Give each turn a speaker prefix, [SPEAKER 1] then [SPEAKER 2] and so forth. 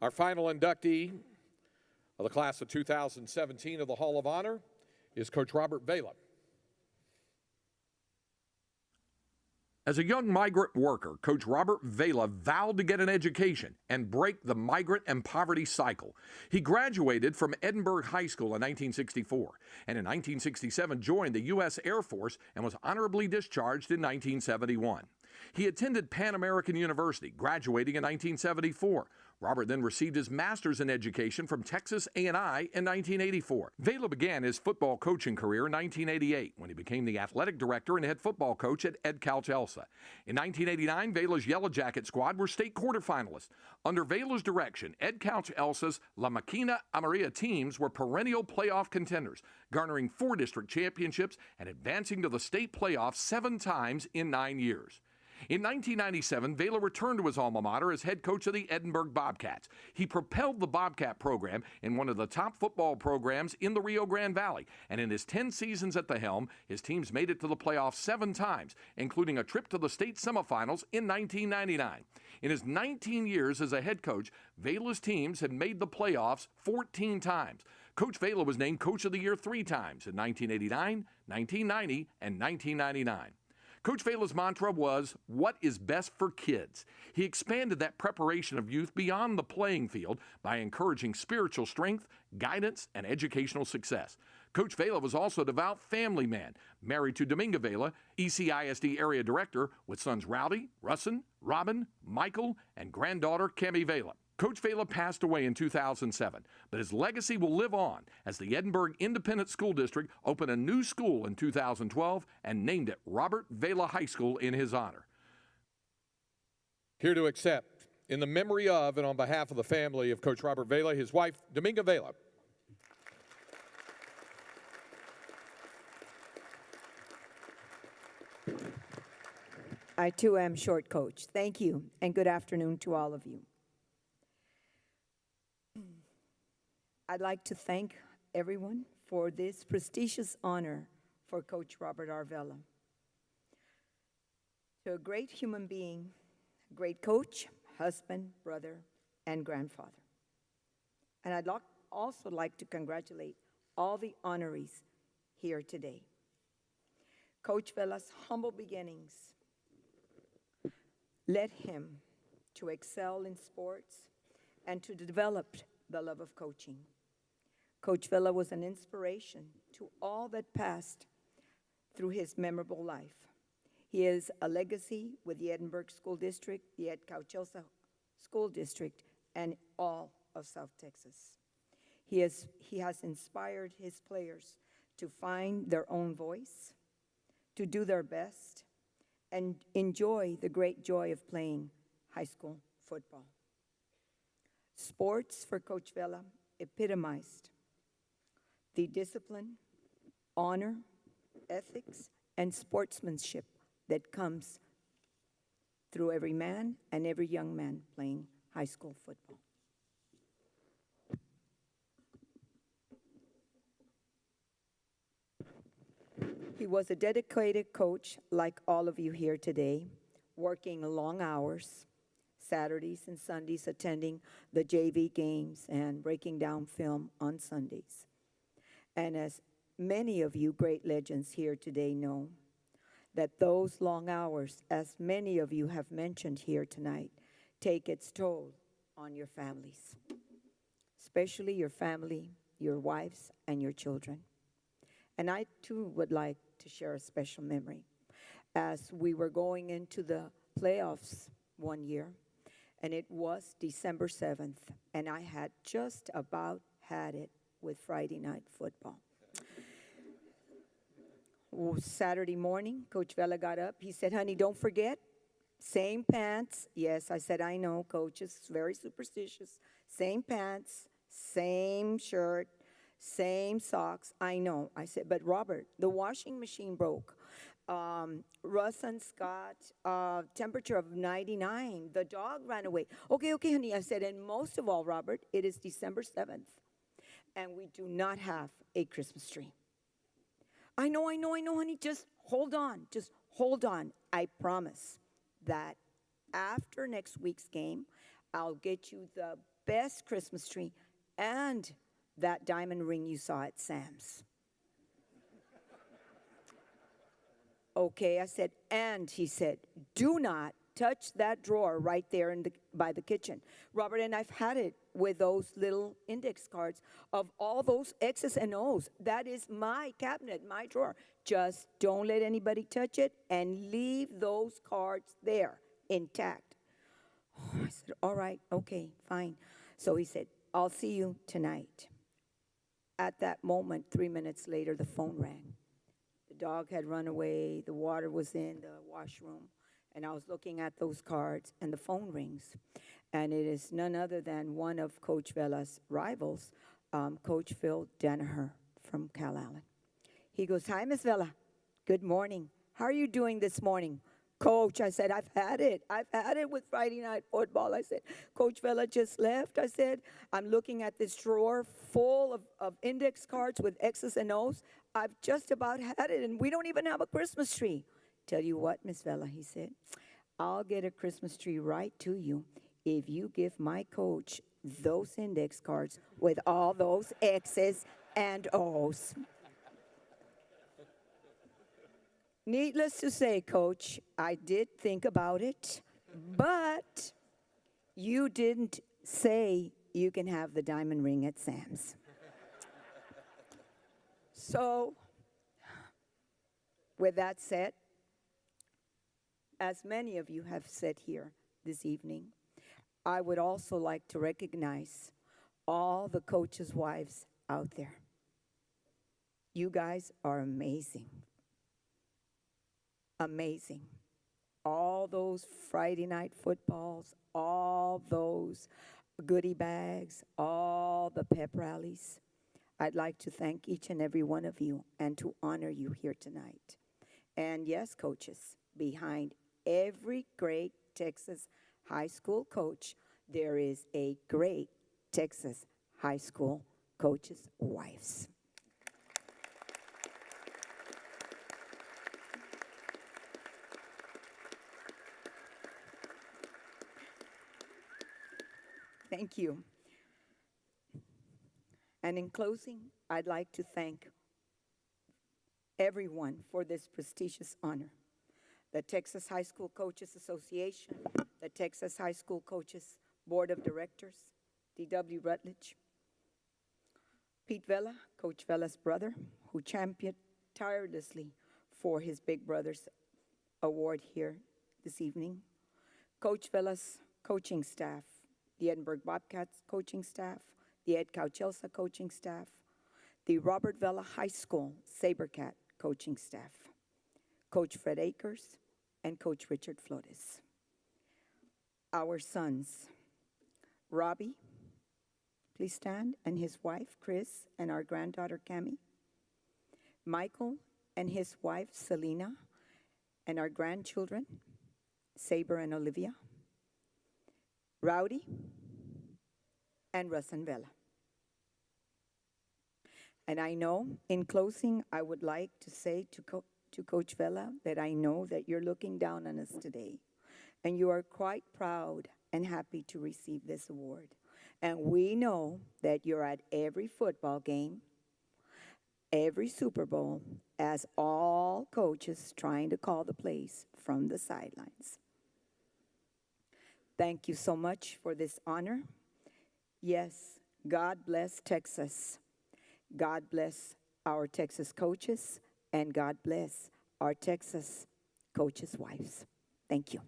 [SPEAKER 1] Our final inductee of the class of 2017 of the Hall of Honor is Coach Robert Vela. As a young migrant worker, Coach Robert Vela vowed to get an education and break the migrant and poverty cycle. He graduated from Edinburgh High School in 1964 and in 1967 joined the U.S. Air Force and was honorably discharged in 1971. He attended Pan American University, graduating in 1974. Robert then received his master's in education from Texas A&I in 1984. Vela began his football coaching career in 1988 when he became the athletic director and head football coach at Ed Couch Elsa. In 1989, Vela's Yellow Jacket squad were state quarterfinalists. Under Vela's direction, Ed Couch Elsa's La Máquina Amarilla teams were perennial playoff contenders, garnering 4 district championships and advancing to the state playoffs 7 times in 9 years. In 1997, Vela returned to his alma mater as head coach of the Edinburgh Bobcats. He propelled the Bobcat program in one of the top football programs in the Rio Grande Valley, and in his 10 seasons at the helm, his teams made it to the playoffs 7 times, including a trip to the state semifinals in 1999. In his 19 years as a head coach, Vela's teams had made the playoffs 14 times. Coach Vela was named Coach of the Year 3 times in 1989, 1990, and 1999. Coach Vela's mantra was, "What is best for kids?" He expanded that preparation of youth beyond the playing field by encouraging spiritual strength, guidance, and educational success. Coach Vela was also a devout family man, married to Dominga Vela, ECISD area director, with sons Rowdy, Russin, Robin, Michael, and granddaughter Cami Vela. Coach Vela passed away in 2007, but his legacy will live on as the Edinburgh Independent School District opened a new school in 2012 and named it Robert Vela High School in his honor. Here to accept, in the memory of and on behalf of the family of Coach Robert Vela, his wife, Dominga Vela.
[SPEAKER 2] I too am short coach. Thank you, and good afternoon to all of you. I'd like to thank everyone for this prestigious honor for Coach Robert R. Vela. To a great human being, great coach, husband, brother, and grandfather. And I'd also like to congratulate all the honorees here today. Coach Vela's humble beginnings led him to excel in sports and to develop the love of coaching. Coach Vela was an inspiration to all that passed through his memorable life. He is a legacy with the Edinburgh School District, the Ed Couch Elsa School District, and all of South Texas. He has inspired his players to find their own voice, to do their best, and enjoy the great joy of playing high school football. Sports for Coach Vela epitomized the discipline, honor, ethics, and sportsmanship that comes through every man and every young man playing high school football. He was a dedicated coach like all of you here today, working long hours, Saturdays and Sundays attending the JV games and breaking down film on Sundays. And as many of you great legends here today know, that those long hours, as many of you have mentioned here tonight, take its toll on your families, especially your family, your wives, and your children. And I too would like to share a special memory. As we were going into the playoffs one year, and it was December 7th, and I had just about had it with Friday night football. Saturday morning, Coach Vela got up. He said, "Honey, don't forget, same pants." Yes, I said, "I know, Coach is very superstitious. Same pants, same shirt, same socks." I know. I said, "But Robert, the washing machine broke. Russ and Scott, temperature of 99. The dog ran away." Okay, honey. I said, "And most of all, Robert, it is December 7th, and we do not have a Christmas tree." I know, honey. Just hold on. I promise that after next week's game, I'll get you the best Christmas tree and that diamond ring you saw at Sam's. Okay, I said, and he said, do not touch that drawer right there by the kitchen. Robert, and I've had it with those little index cards of all those X's and O's. That is my cabinet, my drawer. Just don't let anybody touch it and leave those cards there intact. Oh, I said, all right, okay, fine. So he said, I'll see you tonight. At that moment, 3 minutes later, the phone rang. The dog had run away, the water was in the washroom, and I was looking at those cards, and the phone rings. And it is none other than one of Coach Vela's rivals, Coach Phil Danaher from Cal Allen. He goes, hi, Miss Vela. Good morning. How are you doing this morning? Coach, I said, I've had it. I've had it with Friday night football. I said, Coach Vela just left. I said, I'm looking at this drawer full of index cards with X's and O's. I've just about had it, and we don't even have a Christmas tree. Tell you what, Miss Vela, he said, I'll get a Christmas tree right to you if you give my coach those index cards with all those X's and O's. Needless to say, Coach, I did think about it, but you didn't say you can have the diamond ring at Sam's. So, with that said, as many of you have said here this evening, I would also like to recognize all the coaches' wives out there. You guys are amazing. Amazing. All those Friday night footballs, all those goodie bags, all the pep rallies. I'd like to thank each and every one of you and to honor you here tonight. And yes, coaches, behind every great Texas high school coach, there is a great Texas high school coach's wives. Thank you. And in closing, I'd like to thank everyone for this prestigious honor. The Texas High School Coaches Association, the Texas High School Coaches Board of Directors, D.W. Rutledge, Pete Vela, Coach Vela's brother, who championed tirelessly for his Big Brothers Award here this evening, Coach Vela's coaching staff, the Edinburgh Bobcats coaching staff, the Ed Cauchelsa coaching staff, the Robert Vela High School Sabercat coaching staff, Coach Fred Akers, and Coach Richard Flores. Our sons, Robbie, please stand, and his wife, Chris, and our granddaughter, Cami, Michael and his wife, Selena, and our grandchildren, Saber and Olivia, Rowdy, and Russ and Vela. And I know, in closing, I would like to say to Coach Vela that I know that you're looking down on us today, and you are quite proud and happy to receive this award. And we know that you're at every football game, every Super Bowl, as all coaches trying to call the plays from the sidelines. Thank you so much for this honor. Yes, God bless Texas. God bless our Texas coaches, and God bless our Texas coaches' wives. Thank you.